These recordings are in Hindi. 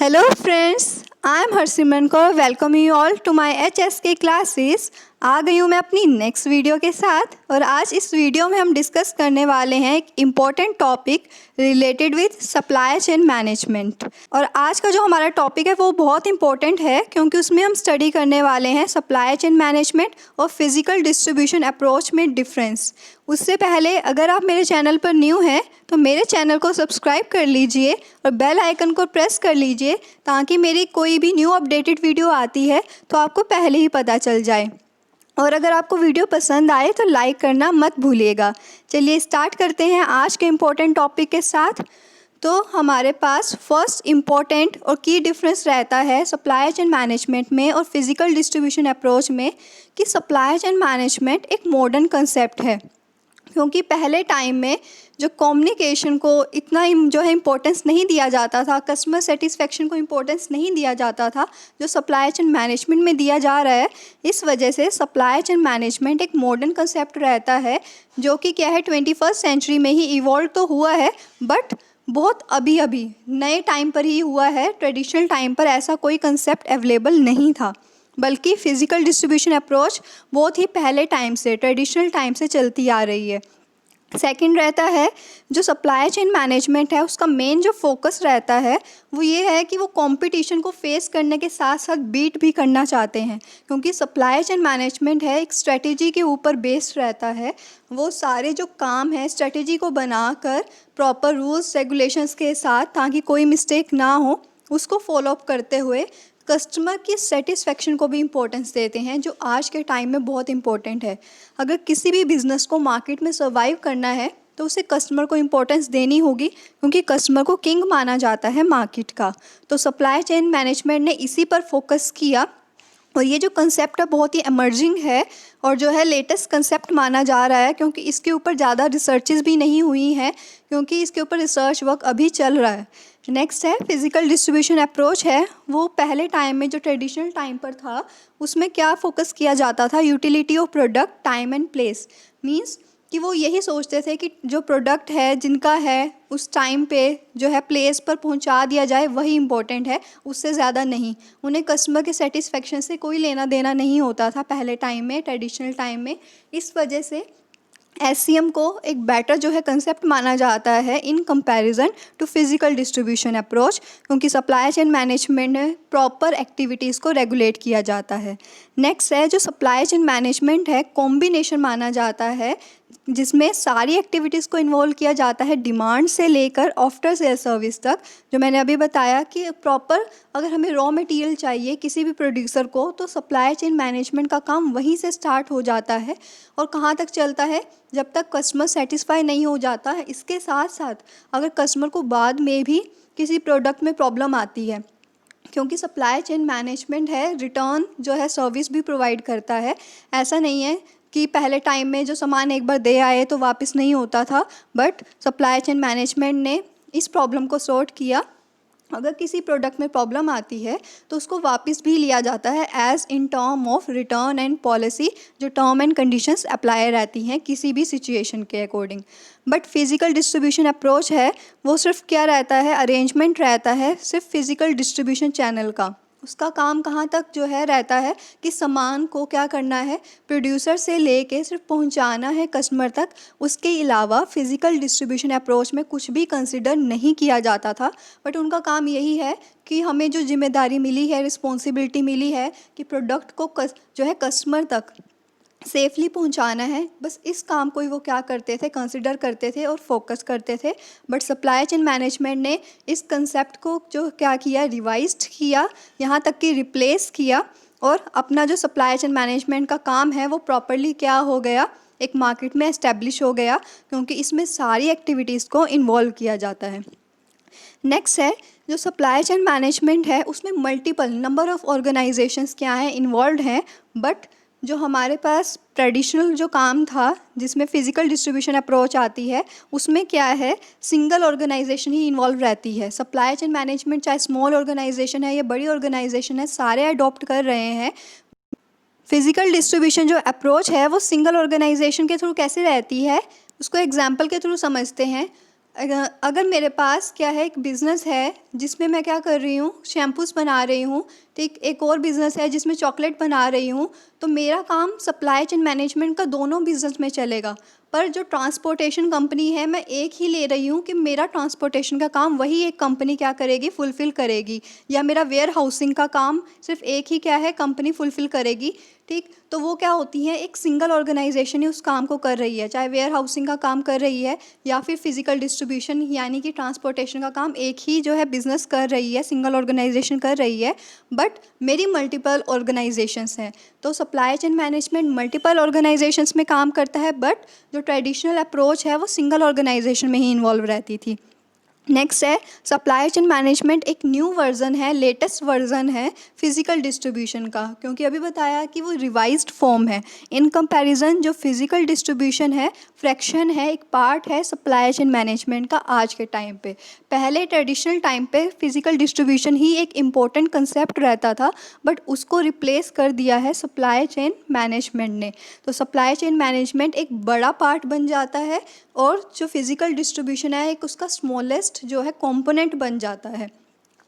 Hello friends, I am Harsimran Kaur. Welcome you all to my HSK classes. आ गई हूँ मैं अपनी नेक्स्ट वीडियो के साथ और आज इस वीडियो में हम डिस्कस करने वाले हैं एक important topic related with supply chain management. और आज का जो हमारा टॉपिक है वो बहुत इंपॉर्टेंट है क्योंकि उसमें हम स्टडी करने वाले हैं सप्लाई चेन मैनेजमेंट और फिजिकल डिस्ट्रीब्यूशन अप्रोच में डिफरेंस। उससे पहले अगर आप मेरे चैनल पर न्यू हैं तो मेरे चैनल को सब्सक्राइब कर लीजिए और बेल आइकन को प्रेस कर लीजिए ताकि मेरी कोई भी न्यू अपडेटेड वीडियो आती है तो आपको पहले ही पता चल जाए। और अगर आपको वीडियो पसंद आए तो लाइक करना मत भूलिएगा। चलिए स्टार्ट करते हैं आज के इम्पोर्टेंट टॉपिक के साथ। तो हमारे पास फर्स्ट इम्पॉर्टेंट और की डिफरेंस रहता है सप्लाई चेन मैनेजमेंट में और फिजिकल डिस्ट्रीब्यूशन अप्रोच में कि सप्लाई चेन मैनेजमेंट एक मॉडर्न कंसेप्ट है क्योंकि पहले टाइम में जो कम्युनिकेशन को इतना जो है इम्पोर्टेंस नहीं दिया जाता था, कस्टमर सेटिस्फेक्शन को इम्पोर्टेंस नहीं दिया जाता था जो सप्लाई चेन मैनेजमेंट में दिया जा रहा है। इस वजह से सप्लाई चेन मैनेजमेंट एक मॉडर्न कंसेप्ट रहता है जो कि क्या है 21st सेंचुरी में ही इवॉल्व तो हुआ है बट बहुत अभी अभी नए टाइम पर ही हुआ है। ट्रेडिशनल टाइम पर ऐसा कोई कंसेप्ट अवेलेबल नहीं था बल्कि फिजिकल डिस्ट्रीब्यूशन अप्रोच बहुत ही पहले टाइम से ट्रेडिशनल टाइम से चलती आ रही है। सेकंड रहता है जो सप्लाई चेन मैनेजमेंट है उसका मेन जो फोकस रहता है वो ये है कि वो कंपटीशन को फेस करने के साथ साथ बीट भी करना चाहते हैं क्योंकि सप्लाई चेन मैनेजमेंट है एक स्ट्रेटेजी के ऊपर बेस्ड रहता है। वो सारे जो काम है स्ट्रेटेजी को बनाकर प्रॉपर रूल्स रेगुलेशंस के साथ ताकि कोई मिस्टेक ना हो उसको फॉलोअप करते हुए कस्टमर की सेटिस्फेक्शन को भी इम्पोर्टेंस देते हैं जो आज के टाइम में बहुत इम्पोर्टेंट है। अगर किसी भी बिज़नेस को मार्केट में सर्वाइव करना है तो उसे कस्टमर को इम्पोर्टेंस देनी होगी क्योंकि कस्टमर को किंग माना जाता है मार्केट का। तो सप्लाई चेन मैनेजमेंट ने इसी पर फोकस किया और ये जो कंसेप्ट है बहुत ही इमर्जिंग है और जो है लेटेस्ट कंसेप्ट माना जा रहा है क्योंकि इसके ऊपर ज़्यादा रिसर्चेस भी नहीं हुई हैं क्योंकि इसके ऊपर रिसर्च वर्क अभी चल रहा है। नेक्स्ट है फिजिकल डिस्ट्रीब्यूशन अप्रोच है। वो पहले टाइम में जो ट्रेडिशनल टाइम पर था उसमें क्या फोकस किया जाता था, utility of product, time and place. Means कि वो यही सोचते थे कि जो प्रोडक्ट है जिनका है उस टाइम पे जो है प्लेस पर पहुंचा दिया जाए वही इम्पोर्टेंट है, उससे ज़्यादा नहीं। उन्हें कस्टमर के सेटिस्फेक्शन से कोई लेना देना नहीं होता था पहले टाइम में, ट्रेडिशनल टाइम में। इस वजह से SCM को एक बेटर जो है कंसेप्ट माना जाता है in comparison to physical distribution approach क्योंकि सप्लाई चेन मैनेजमेंट में प्रॉपर एक्टिविटीज़ को रेगुलेट किया जाता है। नेक्स्ट है जो सप्लाई चेन मैनेजमेंट है कॉम्बिनेशन माना जाता है जिसमें सारी एक्टिविटीज़ को इन्वॉल्व किया जाता है डिमांड से लेकर आफ्टर सेल सर्विस तक। जो मैंने अभी बताया कि प्रॉपर अगर हमें रॉ मटेरियल चाहिए किसी भी प्रोड्यूसर को तो सप्लाई चेन मैनेजमेंट का काम वहीं से स्टार्ट हो जाता है और कहाँ तक चलता है जब तक कस्टमर सेटिस्फाई नहीं हो जाता है। इसके साथ साथ अगर कस्टमर को बाद में भी किसी प्रोडक्ट में प्रॉब्लम आती है क्योंकि सप्लाई चेन मैनेजमेंट है रिटर्न जो है सर्विस भी प्रोवाइड करता है। ऐसा नहीं है कि पहले टाइम में जो सामान एक बार दे आए तो वापस नहीं होता था बट सप्लाई चेन मैनेजमेंट ने इस प्रॉब्लम को सॉर्ट किया। अगर किसी प्रोडक्ट में प्रॉब्लम आती है तो उसको वापस भी लिया जाता है as in term of return and policy, जो टर्म एंड कंडीशंस अप्लाई रहती हैं किसी भी सिचुएशन के according. But physical distribution approach है वो सिर्फ क्या रहता है, अरेंजमेंट रहता है सिर्फ फिजिकल डिस्ट्रीब्यूशन चैनल का। उसका काम कहाँ तक जो है रहता है कि सामान को क्या करना है, प्रोड्यूसर से लेके सिर्फ पहुँचाना है कस्टमर तक। उसके अलावा फिज़िकल डिस्ट्रीब्यूशन अप्रोच में कुछ भी कंसिडर नहीं किया जाता था बट उनका काम यही है कि हमें जो जिम्मेदारी मिली है, रिस्पॉन्सिबिलिटी मिली है कि प्रोडक्ट को जो है कस्टमर तक सेफली पहुंचाना है, बस इस काम को ही वो क्या करते थे, कंसिडर करते थे और फोकस करते थे। बट सप्लाई चेन मैनेजमेंट ने इस कंसेप्ट को जो क्या किया, रिवाइज्ड किया, यहाँ तक कि रिप्लेस किया और अपना जो सप्लाई चेन मैनेजमेंट का काम है वो प्रॉपरली क्या हो गया, एक मार्केट में एस्टेब्लिश हो गया क्योंकि इसमें सारी एक्टिविटीज़ को इन्वॉल्व किया जाता है। नेक्स्ट है जो सप्लाई चेन मैनेजमेंट है उसमें मल्टीपल नंबर ऑफ़ ऑर्गेनाइजेशंस क्या हैं, इन्वॉल्व हैं। बट जो हमारे पास ट्रेडिशनल जो काम था जिसमें फ़िज़िकल डिस्ट्रीब्यूशन अप्रोच आती है उसमें क्या है, सिंगल ऑर्गेनाइजेशन ही इन्वॉल्व रहती है। सप्लाई चेन मैनेजमेंट चाहे स्मॉल ऑर्गेनाइजेशन है या बड़ी ऑर्गेनाइजेशन है, सारे अडॉप्ट कर रहे हैं। फ़िज़िकल डिस्ट्रीब्यूशन जो अप्रोच है वो सिंगल ऑर्गेनाइजेशन के थ्रू कैसे रहती है उसको एग्जाम्पल के थ्रू समझते हैं। अगर मेरे पास क्या है, एक बिज़नेस है जिसमें मैं क्या कर रही हूँ, शैम्पूज़ बना रही हूँ, ठीक, एक और बिज़नेस है जिसमें चॉकलेट बना रही हूँ, तो मेरा काम सप्लाई चेन मैनेजमेंट का दोनों बिज़नेस में चलेगा। पर जो ट्रांसपोर्टेशन कंपनी है, मैं एक ही ले रही हूँ कि मेरा ट्रांसपोर्टेशन का काम वही एक कंपनी क्या करेगी, फुलफ़िल करेगी, या मेरा वेयर हाउसिंग का काम सिर्फ एक ही क्या है, कंपनी फुलफ़िल करेगी, ठीक। तो वो क्या होती है, एक सिंगल ऑर्गेनाइजेशन ही उस काम को कर रही है, चाहे वेयर हाउसिंग का काम कर रही है या फिर फिजिकल डिस्ट्रीब्यूशन यानी कि ट्रांसपोर्टेशन का काम एक ही जो है बिज़नेस कर रही है, सिंगल ऑर्गेनाइजेशन कर रही है। बट मेरी मल्टीपल ऑर्गेनाइजेशंस हैं, तो supply chain management multiple organisations में काम करता है, बट जो ट्रेडिशनल अप्रोच है वो सिंगल ऑर्गेनाइजेशन में ही इन्वॉल्व रहती थी। नेक्स्ट है सप्लाई चेन मैनेजमेंट, एक न्यू वर्जन है, लेटेस्ट वर्जन है फिजिकल डिस्ट्रीब्यूशन का, क्योंकि अभी बताया कि वो रिवाइज्ड फॉर्म है। इन कंपैरिजन जो फिजिकल डिस्ट्रीब्यूशन है, फ्रैक्शन है, एक पार्ट है सप्लाई चेन मैनेजमेंट का आज के टाइम पे। पहले ट्रेडिशनल टाइम पे फिजिकल डिस्ट्रीब्यूशन ही एक इम्पॉर्टेंट कंसेप्ट रहता था, बट उसको रिप्लेस कर दिया है सप्लाई चेन मैनेजमेंट ने। तो सप्लाई चेन मैनेजमेंट एक बड़ा पार्ट बन जाता है और जो फिजिकल डिस्ट्रीब्यूशन है एक उसका स्मॉलेस्ट जो है कंपोनेंट बन जाता है।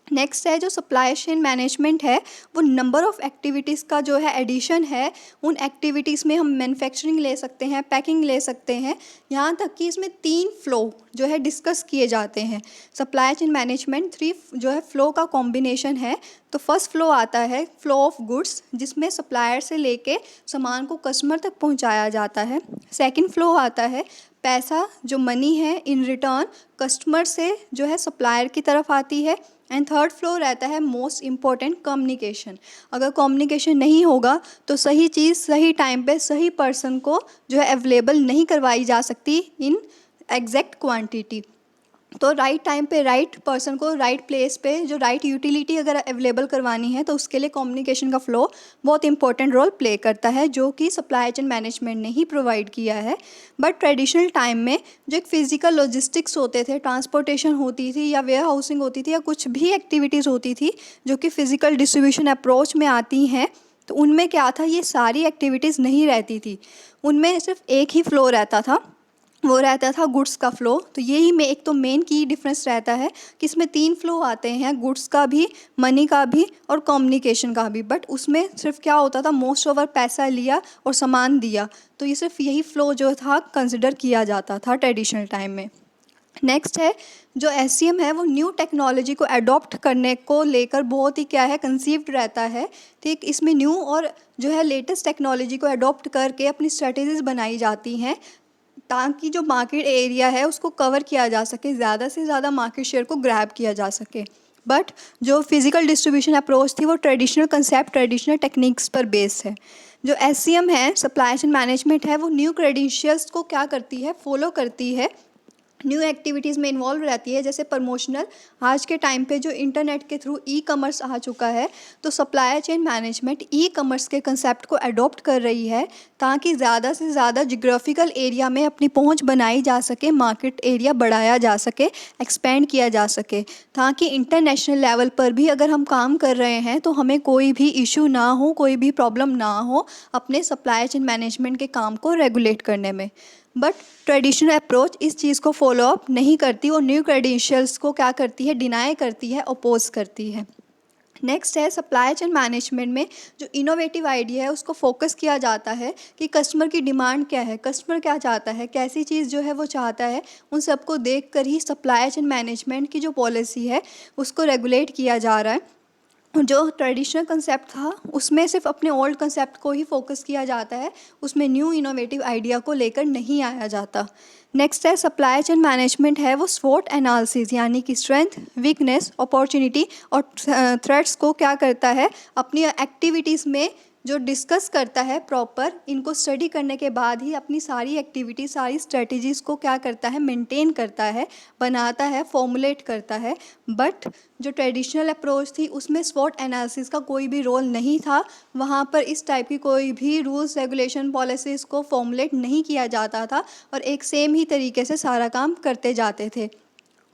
नेक्स्ट है जो सप्लाई चेन मैनेजमेंट है, वो नंबर ऑफ़ एक्टिविटीज़ का जो है एडिशन है। उन एक्टिविटीज़ में हम मैन्युफैक्चरिंग ले सकते हैं, पैकिंग ले सकते हैं, यहाँ तक कि इसमें 3 फ्लो जो है डिस्कस किए जाते हैं। सप्लाई चेन मैनेजमेंट 3 जो है फ्लो का कॉम्बिनेशन है। तो फर्स्ट फ्लो आता है फ्लो ऑफ गुड्स, जिसमें सप्लायर से लेके सामान को कस्टमर तक पहुँचाया जाता है। सेकेंड फ्लो आता है पैसा, जो मनी है इन रिटर्न कस्टमर से जो है सप्लायर की तरफ आती है। एंड थर्ड फ्लो रहता है मोस्ट इम्पॉर्टेंट, कम्युनिकेशन। अगर कम्युनिकेशन नहीं होगा तो सही चीज़ सही टाइम पे सही पर्सन को जो है अवेलेबल नहीं करवाई जा सकती इन एग्जैक्ट क्वांटिटी। तो राइट टाइम पे राइट पर्सन को राइट प्लेस पे जो राइट यूटिलिटी अगर अवेलेबल करवानी है तो उसके लिए कम्युनिकेशन का फ्लो बहुत इंपॉर्टेंट रोल प्ले करता है, जो कि सप्लाई चेन मैनेजमेंट ने ही प्रोवाइड किया है। बट ट्रेडिशनल टाइम में जो एक फिजिकल लॉजिस्टिक्स होते थे, ट्रांसपोर्टेशन होती थी या वेयर हाउसिंग होती थी या कुछ भी एक्टिविटीज़ होती थी जो कि फ़िज़िकल डिस्ट्रीब्यूशन अप्रोच में आती हैं, तो उनमें क्या था, ये सारी एक्टिविटीज़ नहीं रहती थी। उनमें सिर्फ एक ही फ्लो रहता था, वो रहता था गुड्स का फ़्लो। तो यही में एक तो मेन की डिफरेंस रहता है कि इसमें 3 फ्लो आते हैं, गुड्स का भी, मनी का भी और कम्युनिकेशन का भी। बट उसमें सिर्फ क्या होता था, मोस्ट ओवर पैसा लिया और सामान दिया, तो ये सिर्फ यही फ़्लो जो था कंसिडर किया जाता था ट्रेडिशनल टाइम में। नेक्स्ट है जो SCM है, वो न्यू टेक्नोलॉजी को अडॉप्ट करने को लेकर बहुत ही क्या है, कंसीव्ड रहता है, ठीक। इसमें न्यू और जो है लेटेस्ट टेक्नोलॉजी को अडॉप्ट करके अपनी स्ट्रेटजीज़ बनाई जाती हैं ताकि जो मार्केट एरिया है उसको कवर किया जा सके, ज़्यादा से ज़्यादा मार्केट शेयर को ग्रैब किया जा सके। बट जो फिज़िकल डिस्ट्रीब्यूशन अप्रोच थी वो ट्रेडिशनल कंसेप्ट, ट्रेडिशनल टेक्निक्स पर बेस है। जो SCM है, सप्लाई चेन मैनेजमेंट है, वो न्यू क्रेडेंशियल्स को क्या करती है, फॉलो करती है, न्यू एक्टिविटीज़ में इन्वॉल्व रहती है। जैसे प्रमोशनल, आज के टाइम पे जो इंटरनेट के थ्रू ई-कॉमर्स आ चुका है, तो सप्लाई चेन मैनेजमेंट ई-कॉमर्स के कंसेप्ट को अडॉप्ट कर रही है ताकि ज़्यादा से ज़्यादा जियोग्राफिकल एरिया में अपनी पहुंच बनाई जा सके, मार्केट एरिया बढ़ाया जा सके, एक्सपेंड किया जा सके, ताकि इंटरनेशनल लेवल पर भी अगर हम काम कर रहे हैं तो हमें कोई भी इशू ना हो, कोई भी प्रॉब्लम ना हो अपने सप्लाई चेन मैनेजमेंट के काम को रेगुलेट करने में। बट ट्रेडिशनल अप्रोच इस चीज़ को फॉलो अप नहीं करती और न्यू क्रेडेंशियल्स को क्या करती है, डिनाई करती है, अपोज करती है। नेक्स्ट है सप्लाई चेन मैनेजमेंट में जो इनोवेटिव आइडिया है उसको फोकस किया जाता है कि कस्टमर की डिमांड क्या है, कस्टमर क्या चाहता है, कैसी चीज़ जो है वो चाहता है, उन सबको देख कर ही सप्लाई चेन मैनेजमेंट की जो पॉलिसी है उसको रेगुलेट किया जा रहा है। जो ट्रेडिशनल कंसेप्ट था उसमें सिर्फ अपने ओल्ड कंसेप्ट को ही फोकस किया जाता है, उसमें न्यू इनोवेटिव आइडिया को लेकर नहीं आया जाता। नेक्स्ट है सप्लाई चेन मैनेजमेंट है, वो स्वॉट एनालिसिस यानी कि स्ट्रेंथ, वीकनेस, अपॉर्चुनिटी और थ्रेट्स को क्या करता है, अपनी एक्टिविटीज़ में जो डिस्कस करता है प्रॉपर, इनको स्टडी करने के बाद ही अपनी सारी एक्टिविटी, सारी स्ट्रेटजीज़ को क्या करता है, मेंटेन करता है, बनाता है, फॉर्मुलेट करता है। बट जो ट्रेडिशनल अप्रोच थी उसमें स्वॉट एनालिसिस का कोई भी रोल नहीं था, वहाँ पर इस टाइप की कोई भी रूल्स, रेगुलेशन, पॉलिसीज़ को फॉर्मुलेट नहीं किया जाता था और एक सेम ही तरीके से सारा काम करते जाते थे।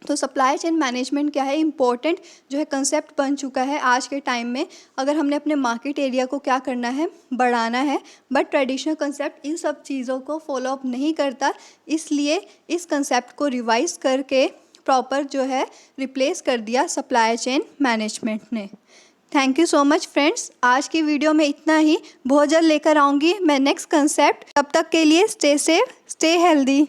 तो सप्लाई चेन मैनेजमेंट क्या है, इम्पोर्टेंट जो है कंसेप्ट बन चुका है आज के टाइम में। अगर हमने अपने मार्केट एरिया को क्या करना है, बढ़ाना है, बट ट्रेडिशनल कंसेप्ट इन सब चीज़ों को फॉलो अप नहीं करता, इसलिए इस कंसेप्ट को रिवाइज करके प्रॉपर जो है रिप्लेस कर दिया सप्लाई चेन मैनेजमेंट ने। Thank you so much friends, आज की वीडियो में इतना ही। बहुत जल्द लेकर आऊँगी मैं नेक्स्ट कंसेप्ट। तब तक के लिए स्टे सेफ, स्टे हेल्दी।